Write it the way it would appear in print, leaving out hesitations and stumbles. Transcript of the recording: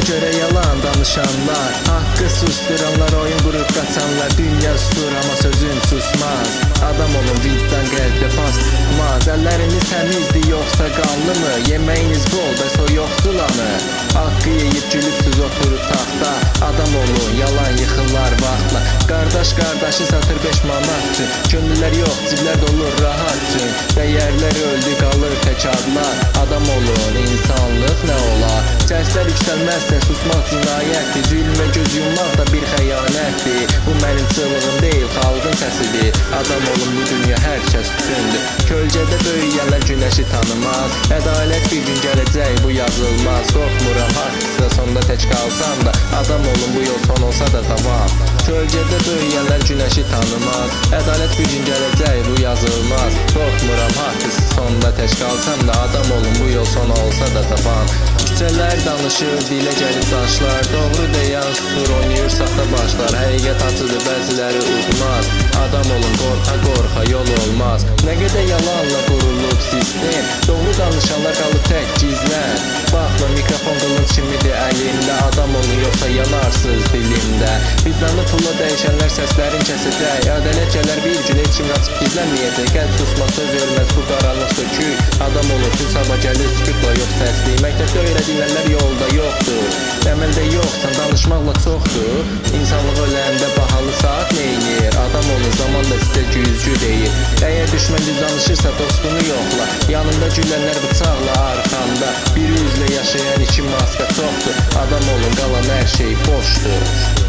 göre yalan danışanlar, hakkı susturanlar, oyun kurup kaçanlar. Dünya susur ama sözüm susmaz. Adam olun, vicdan qəlbdə basmaz. Əlləriniz təmizdir yoxsa qanlı mı? Yeməyiniz bol da soyuqsulanı. Haqqı yeyib gülübsüz oturub taxta. Adam olun, yalan yıxırlar vaxtla. Qardaş qardaşı satır 5 manat üçün. Könüllər yox, ciblər dolur rahat üçün. Dəyərlər öldü, qalır tək adlar. Adam olun, insanlıq nə olar? Səslər yüksəlməzsə susmaq cinayətdir. Zülmə göz yummaq da bir xəyanətdir. Bu mənim çığlığım deyil, xalqın səsidir. Adam olun, bu dünya hər kəs üçündür. Kölgədə böyüyənlər günəşi tanımaz. Ədalət bir gün gələcək, bu yazılmaz. Qorxmuram, haqsızda sonda tək qalsam da. Adam olun, bu yol son olsa da tamam. Kölgədə böyüyənlər günəşi tanımaz. Ədalət bir gün gələcək, bu yazılmaz. Qorxmuram, haqsız sonda tək qalsam da. Adam olun, bu yol son olsa da tamam. Küçələr danışır, dilə gəlib daşlar. Doğru deyən susur, oynayır saxta başlar. Həqiqət açıdır, bəziləri udmaz. Adam olun, qorxa qorxa yol olmaz. Nə qədər yalanla qurulub sistem, doğru danışanlar qalıb tək gizlən. Baxma, mikrofon qılınc kimidir əlində. Adam olun, yoxsa yanarsız dilimdə. Vicdanlı pulla dəyişənlər səslərin kəsəcək. Ədalət gələr bir gün, heç kim açıb gizlənməyəcək. Qəlb susmaz, söz ölməz, bu qaranlıq sökük. Adam olun, tüm sabah gəlir sükutla yox səsli. Məktəbdə öyrədilənlər yolda yoxdur. Əməldə yoxsan, danışmaqla çoxdur. İnsanlıq öləndə bahalı saat neynir? Adam olun, zaman da sizə güzgü deyir. Əgər düşmən düz danışırsa dostunu yoxla. Yanında gülənlər bıçaqla arxanda. Bir üzlə yaşayan iki maska çoxdur. Adam olun, qalan hər şey boşdur.